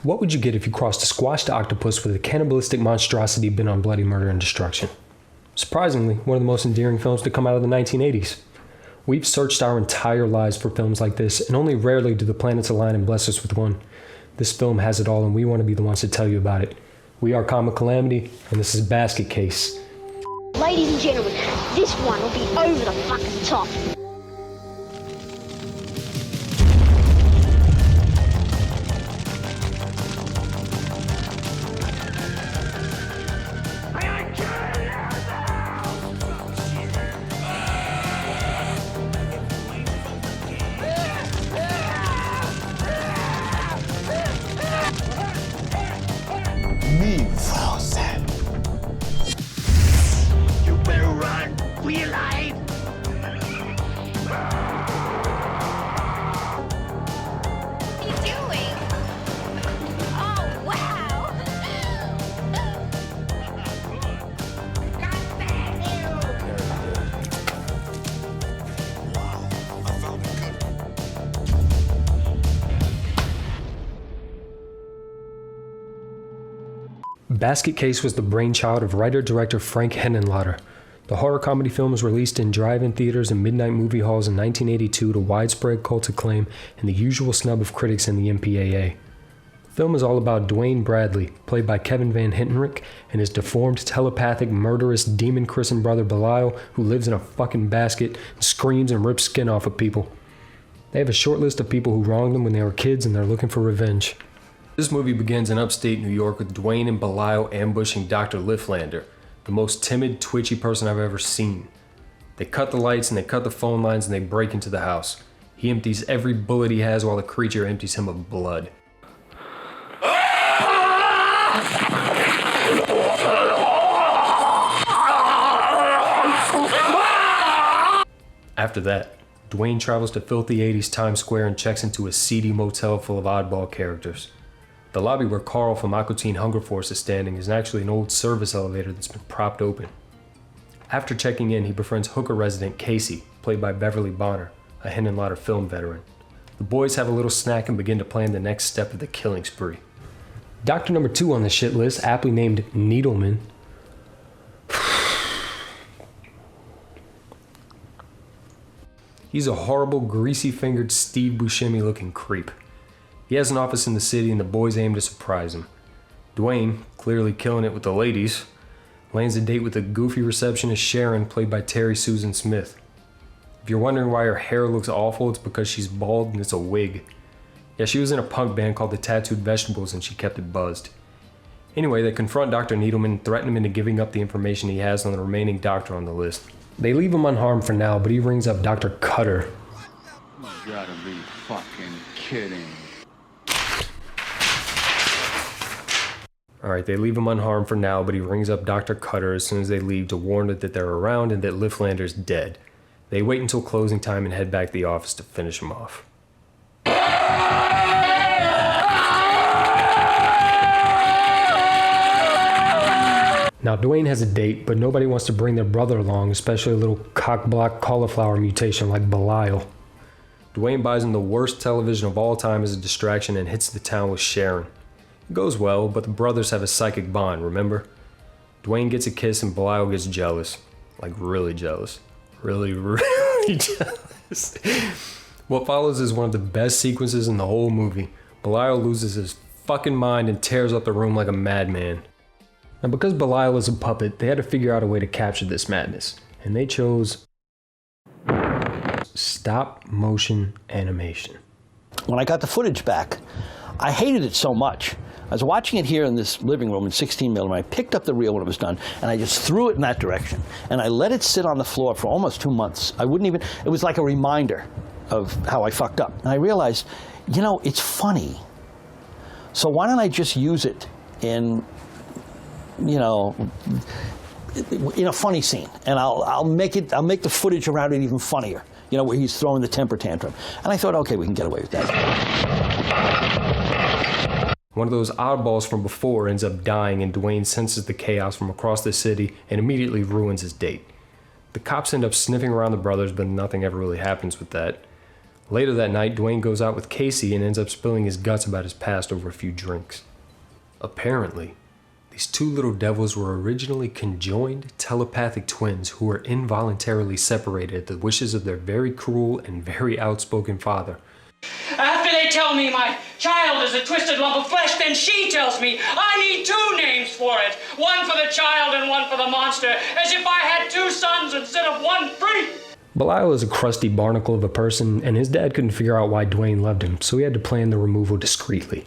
What would you get if you crossed a squashed octopus with a cannibalistic monstrosity bent on bloody murder and destruction? Surprisingly, one of the most endearing films to come out of the 1980s. We've searched our entire lives for films like this, and only rarely do the planets align and bless us with one. This film has it all, and we want to be the ones to tell you about it. We are Comic Calamity, and this is Basket Case. Ladies and gentlemen, this one will be over the fucking top. Me frozen. You better run for your life. What are you doing? Oh, wow. God damn you. Wow, I found it good. Basket Case was the brainchild of writer-director Frank Henenlotter. The horror comedy film was released in drive-in theaters and midnight movie halls in 1982 to widespread cult acclaim and the usual snub of critics in the MPAA. The film is all about Dwayne Bradley, played by Kevin Van Hentenryck, and his deformed, telepathic, murderous, demon-christened brother Belial, who lives in a fucking basket and screams and rips skin off of people. They have a short list of people who wronged them when they were kids, and they're looking for revenge. This movie begins in upstate New York with Dwayne and Belial ambushing Dr. Lifflander, the most timid, twitchy person I've ever seen. They cut the lights and they cut the phone lines and they break into the house. He empties every bullet he has while the creature empties him of blood. After that, Dwayne travels to filthy 80s Times Square and checks into a seedy motel full of oddball characters. The lobby where Carl from Aqua Teen Hunger Force is standing is actually an old service elevator that's been propped open. After checking in, he befriends hooker resident Casey, played by Beverly Bonner, a Henenlotter film veteran. The boys have a little snack and begin to plan the next step of the killing spree. Doctor number 2 on the shit list, aptly named Needleman. He's a horrible, greasy-fingered Steve Buscemi-looking creep. He has an office in the city and the boys aim to surprise him. Dwayne, clearly killing it with the ladies, lands a date with the goofy receptionist Sharon, played by Terry Susan Smith. If you're wondering why her hair looks awful, it's because she's bald and it's a wig. Yeah, she was in a punk band called the Tattooed Vegetables and she kept it buzzed. Anyway, they confront Dr. Needleman and threaten him into giving up the information he has on the remaining doctor on the list. They leave him unharmed for now, but he rings up Dr. Cutter. You gotta be fucking kidding. Alright, they leave him unharmed for now, but he rings up Dr. Cutter as soon as they leave to warn her that they're around and that Lifflander's dead. They wait until closing time and head back to the office to finish him off. Now, Dwayne has a date, but nobody wants to bring their brother along, especially a little cock-block cauliflower mutation like Belial. Dwayne buys him the worst television of all time as a distraction and hits the town with Sharon. It goes well, but the brothers have a psychic bond, remember? Dwayne gets a kiss and Belial gets jealous. Like, really jealous. Really, really jealous. What follows is one of the best sequences in the whole movie. Belial loses his fucking mind and tears up the room like a madman. Now, because Belial is a puppet, they had to figure out a way to capture this madness. And they chose stop motion animation. When I got the footage back, I hated it so much. I was watching it here in this living room in 16mm. I picked up the reel when it was done, and I just threw it in that direction. And I let it sit on the floor for almost 2 months. I wouldn't even, it was like a reminder of how I fucked up. And I realized, you know, it's funny. So why don't I just use it in, you know, in a funny scene, and I'll make the footage around it even funnier. You know, where he's throwing the temper tantrum. And I thought, okay, we can get away with that. One of those oddballs from before ends up dying, and Dwayne senses the chaos from across the city and immediately ruins his date. The cops end up sniffing around the brothers, but nothing ever really happens with that. Later that night, Dwayne goes out with Casey and ends up spilling his guts about his past over a few drinks. Apparently, these two little devils were originally conjoined telepathic twins who were involuntarily separated at the wishes of their very cruel and very outspoken father. After they tell me my child is a twisted lump of flesh, then she tells me I need two names for it. One for the child and one for the monster, as if I had two sons instead of one freak. Belial is a crusty barnacle of a person, and his dad couldn't figure out why Dwayne loved him, so he had to plan the removal discreetly.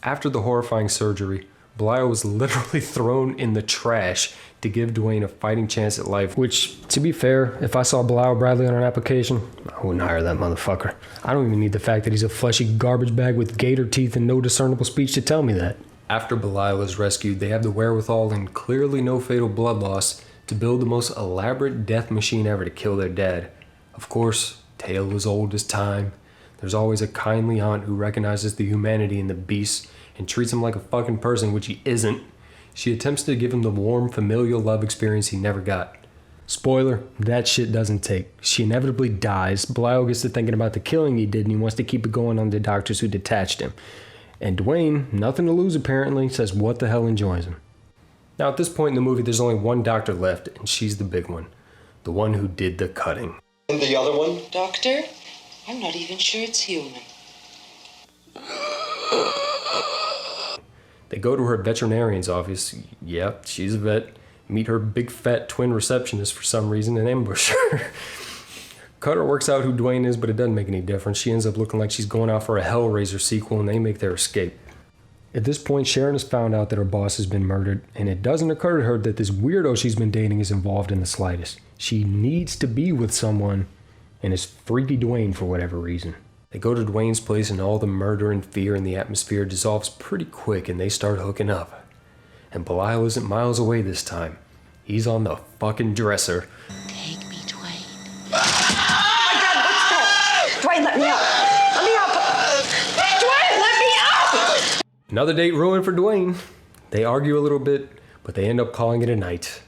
After the horrifying surgery, Belial was literally thrown in the trash to give Dwayne a fighting chance at life, which, to be fair, if I saw Belial Bradley on an application, I wouldn't hire that motherfucker. I don't even need the fact that he's a fleshy garbage bag with gator teeth and no discernible speech to tell me that. After Belial is rescued, they have the wherewithal and clearly no fatal blood loss to build the most elaborate death machine ever to kill their dad. Of course, tale as old as time. There's always a kindly aunt who recognizes the humanity in the beast and treats him like a fucking person, which he isn't. She attempts to give him the warm, familial love experience he never got. Spoiler, that shit doesn't take. She inevitably dies. Belial gets to thinking about the killing he did and he wants to keep it going on the doctors who detached him. And Dwayne, nothing to lose apparently, says what the hell enjoys him. Now at this point in the movie, there's only one doctor left, and she's the big one. The one who did the cutting. And the other one? Doctor, I'm not even sure it's human. They go to her veterinarian's office. Yep, she's a vet. Meet her big fat twin receptionist for some reason and ambush her. Cutter works out who Dwayne is, but it doesn't make any difference. She ends up looking like she's going out for a Hellraiser sequel, and they make their escape. At this point, Sharon has found out that her boss has been murdered, and it doesn't occur to her that this weirdo she's been dating is involved in the slightest. She needs to be with someone, and it's freaky Dwayne for whatever reason. They go to Dwayne's place, and all the murder and fear in the atmosphere dissolves pretty quick, and they start hooking up. And Belial isn't miles away this time. He's on the fucking dresser. Take me, Dwayne. Dwayne, let me out! Let me out! Dwayne, let me out! Another date ruined for Dwayne. They argue a little bit, but they end up calling it a night.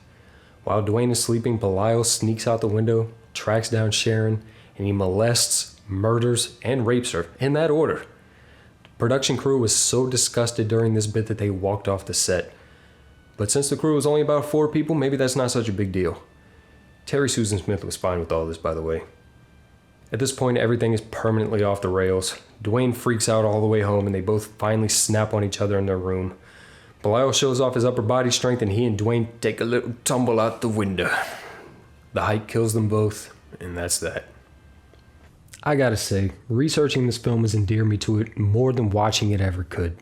While Dwayne is sleeping, Belial sneaks out the window, tracks down Sharon, and he molests, murders, and rapes her, in that order. The production crew was so disgusted during this bit that they walked off the set. But since the crew was only about 4 people, maybe that's not such a big deal. Terry Susan Smith was fine with all this, by the way. At this point, everything is permanently off the rails. Dwayne freaks out all the way home, and they both finally snap on each other in their room. Belial shows off his upper body strength, and he and Dwayne take a little tumble out the window. The height kills them both, and that's that. I gotta say, researching this film has endeared me to it more than watching it ever could.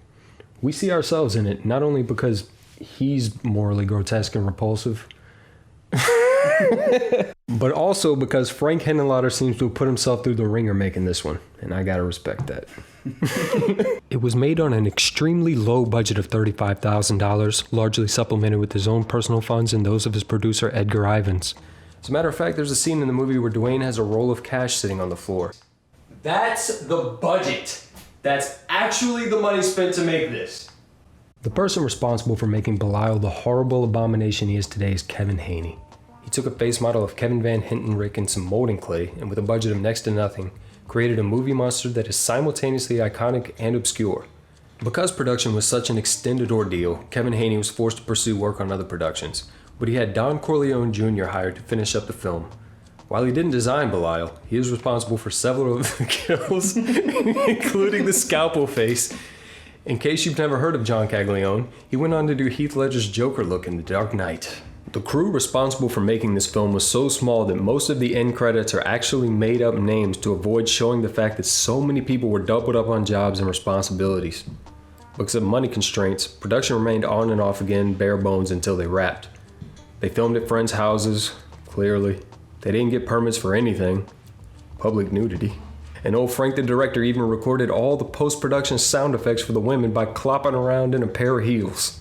We see ourselves in it, not only because he's morally grotesque and repulsive, but also because Frank Henenlotter seems to have put himself through the ringer making this one, and I gotta respect that. It was made on an extremely low budget of $35,000, largely supplemented with his own personal funds and those of his producer Edgar Ivins. As a matter of fact, there's a scene in the movie where Dwayne has a roll of cash sitting on the floor. That's the budget. That's actually the money spent to make this. The person responsible for making Belial the horrible abomination he is today is Kevin Haney. He took a face model of Kevin Van Hintenrick and some molding clay, and with a budget of next to nothing, created a movie monster that is simultaneously iconic and obscure. Because production was such an extended ordeal, Kevin Haney was forced to pursue work on other productions, but he had Don Corleone Jr. hired to finish up the film. While he didn't design Belial, he is responsible for several of the kills, including the scalpel face. In case you've never heard of John Caglione, he went on to do Heath Ledger's Joker look in The Dark Knight. The crew responsible for making this film was so small that most of the end credits are actually made up names to avoid showing the fact that so many people were doubled up on jobs and responsibilities. Because of money constraints, production remained on and off again, bare bones until they wrapped. They filmed at friends' houses, clearly. They didn't get permits for anything. Public nudity. And old Frank the director even recorded all the post-production sound effects for the women by clopping around in a pair of heels.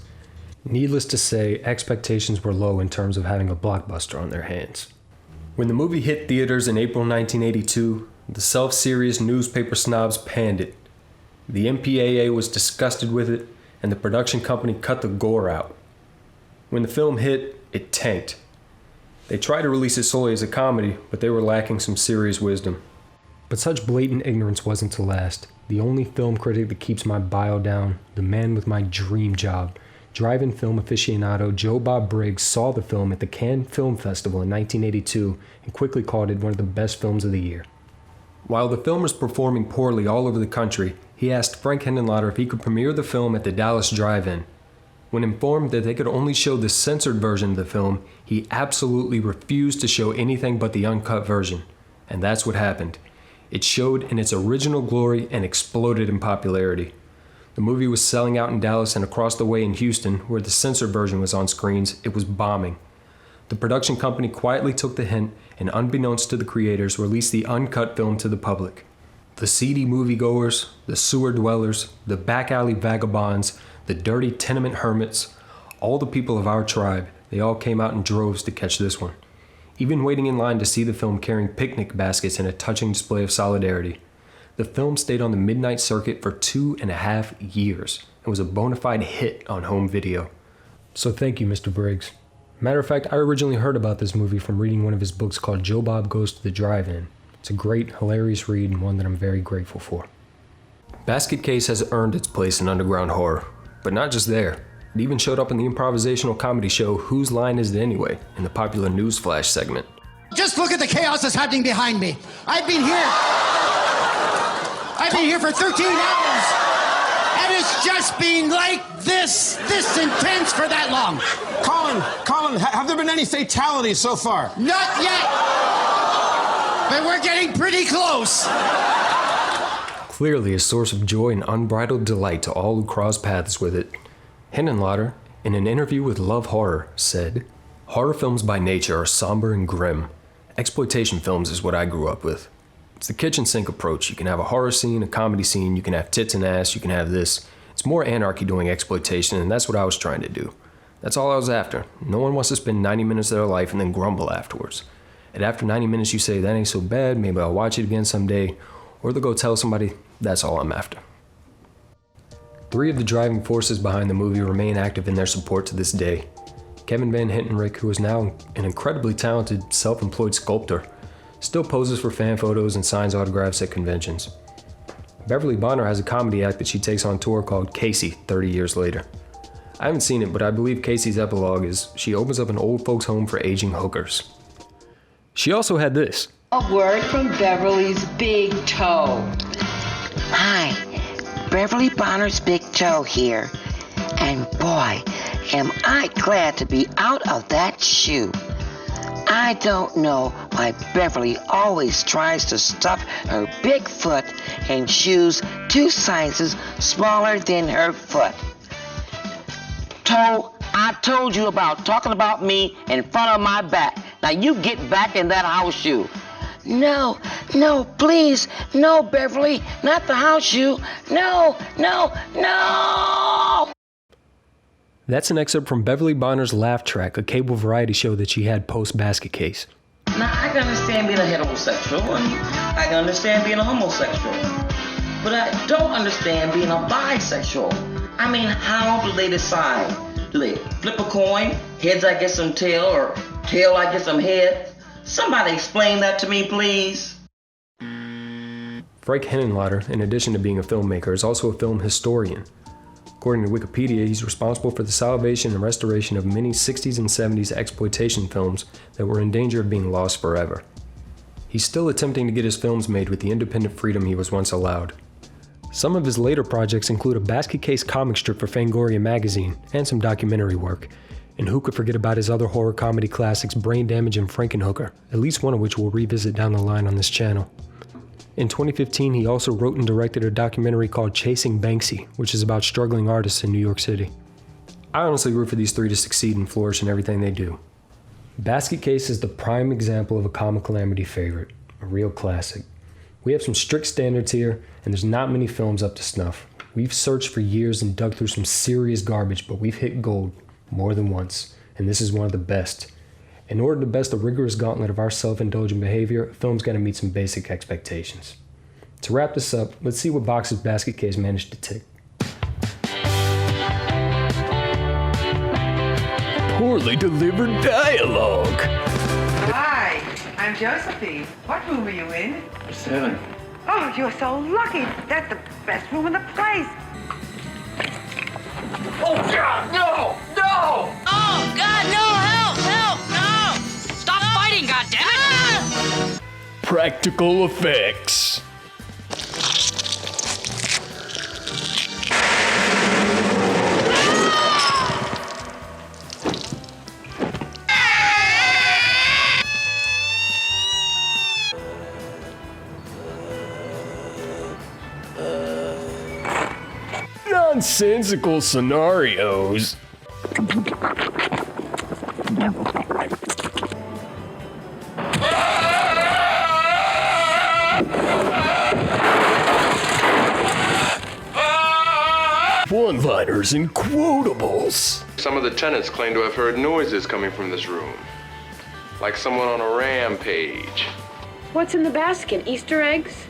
Needless to say, expectations were low in terms of having a blockbuster on their hands. When the movie hit theaters in April 1982, the self-serious newspaper snobs panned it. The MPAA was disgusted with it, and the production company cut the gore out. When the film hit, it tanked. They tried to release it solely as a comedy, but they were lacking some serious wisdom. But such blatant ignorance wasn't to last. The only film critic that keeps my bile down, the man with my dream job, drive-in film aficionado Joe Bob Briggs, saw the film at the Cannes Film Festival in 1982 and quickly called it one of the best films of the year. While the film was performing poorly all over the country, he asked Frank Henenlotter if he could premiere the film at the Dallas Drive-In. When informed that they could only show the censored version of the film, he absolutely refused to show anything but the uncut version. And that's what happened. It showed in its original glory and exploded in popularity. The movie was selling out in Dallas, and across the way in Houston, where the censored version was on screens, it was bombing. The production company quietly took the hint and, unbeknownst to the creators, released the uncut film to the public. The seedy moviegoers, the sewer dwellers, the back alley vagabonds, the dirty tenement hermits, all the people of our tribe, they all came out in droves to catch this one, even waiting in line to see the film carrying picnic baskets in a touching display of solidarity. The film stayed on the midnight circuit for 2.5 years and was a bona fide hit on home video. So thank you, Mr. Briggs. Matter of fact, I originally heard about this movie from reading one of his books called Joe Bob Goes to the Drive-In. It's a great, hilarious read and one that I'm very grateful for. Basket Case has earned its place in underground horror, but not just there. It even showed up in the improvisational comedy show Whose Line Is It Anyway? In the popular Newsflash segment. Just look at the chaos that's happening behind me. I've been here for 13 hours, and it's just been like this intense for that long. Colin, have there been any fatalities so far? Not yet, but we're getting pretty close. Clearly a source of joy and unbridled delight to all who cross paths with it. Henenlotter, in an interview with Love Horror, said, "Horror films by nature are somber and grim. Exploitation films is what I grew up with. It's the kitchen sink approach. You can have a horror scene, a comedy scene, you can have tits and ass, you can have this. It's more anarchy doing exploitation, and that's what I was trying to do. That's all I was after. No one wants to spend 90 minutes of their life and then grumble afterwards. And after 90 minutes you say, that ain't so bad, maybe I'll watch it again someday, or they'll go tell somebody, that's all I'm after." 3 of the driving forces behind the movie remain active in their support to this day. Kevin Van Hentenryck, who is now an incredibly talented, self-employed sculptor, still poses for fan photos and signs autographs at conventions. Beverly Bonner has a comedy act that she takes on tour called Casey 30 years later. I haven't seen it, but I believe Casey's epilogue is she opens up an old folks' home for aging hookers. She also had this. A word from Beverly's big toe. Hi, Beverly Bonner's Big Toe here. And boy, am I glad to be out of that shoe. I don't know why Beverly always tries to stuff her big foot in shoes 2 sizes smaller than her foot. Toe, I told you about talking about me in front of my back. Now you get back in that house shoe. No, please, no, Beverly, not the house shoe. No. That's an excerpt from Beverly Bonner's Laugh Track, a cable variety show that she had post-Basket Case. Now I can understand being a heterosexual and I can understand being a homosexual. But I don't understand being a bisexual. I mean, how do they decide? Do they flip a coin? Heads I get some tail, or tail I get some head? Somebody explain that to me, please. Frank Henenlotter, in addition to being a filmmaker, is also a film historian. According to Wikipedia, he's responsible for the salvation and restoration of many 60s and 70s exploitation films that were in danger of being lost forever. He's still attempting to get his films made with the independent freedom he was once allowed. Some of his later projects include a Basket Case comic strip for Fangoria magazine and some documentary work. And who could forget about his other horror comedy classics Brain Damage and Frankenhooker, at least one of which we'll revisit down the line on this channel. In 2015, he also wrote and directed a documentary called Chasing Banksy, which is about struggling artists in New York City. I honestly root for these 3 to succeed and flourish in everything they do. Basket Case is the prime example of a comicalamity favorite, a real classic. We have some strict standards here, and there's not many films up to snuff. We've searched for years and dug through some serious garbage, but we've hit gold more than once, and this is one of the best. In order to best the rigorous gauntlet of our self-indulgent behavior, a film's got to meet some basic expectations. To wrap this up, let's see what boxes Basket Case managed to tick. Poorly delivered dialogue. Hi, I'm Josephine. What room are you in? 7. Oh, you're so lucky. That's the best room in the place. Oh, God, no! No! Oh, God, no! Help! Help! No! Stop fighting, goddammit! Practical effects. Nonsensical scenarios. One-liners and quotables. Some of the tenants claim to have heard noises coming from this room. Like someone on a rampage. What's in the basket? Easter eggs?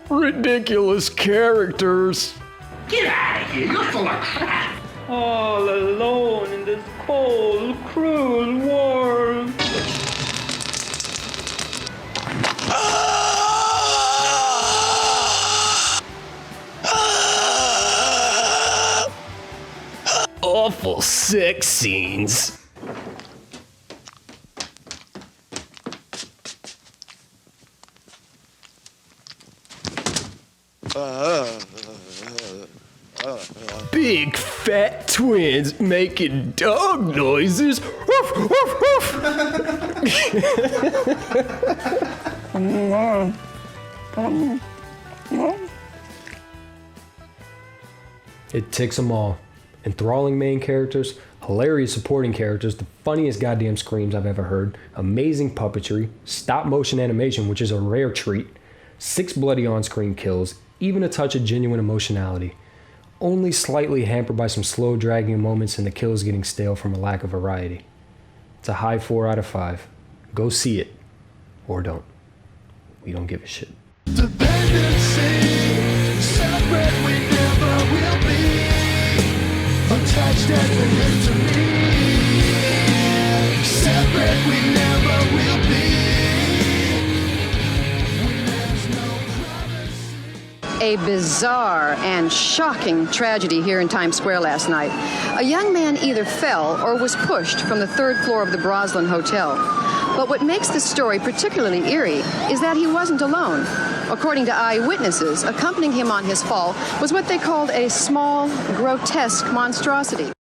Ridiculous characters. Get out of here! You're full of crap! All alone in this cold, cruel world. Awful sex scenes. Big fat twins making dog noises. Woof, woof, woof. It ticks them all. Enthralling main characters, hilarious supporting characters, the funniest goddamn screams I've ever heard, amazing puppetry, stop motion animation, which is a rare treat, 6 bloody on-screen kills, even a touch of genuine emotionality. Only slightly hampered by some slow dragging moments and the kills getting stale from a lack of variety. It's a high 4 out of 5. Go see it. Or don't. We don't give a shit. Dependency, separate we never will be. Untouched and live to me. Separate we never will be. A bizarre and shocking tragedy here in Times Square last night. A young man either fell or was pushed from the 3rd floor of the Broslin Hotel. But what makes this story particularly eerie is that he wasn't alone. According to eyewitnesses, accompanying him on his fall was what they called a small, grotesque monstrosity.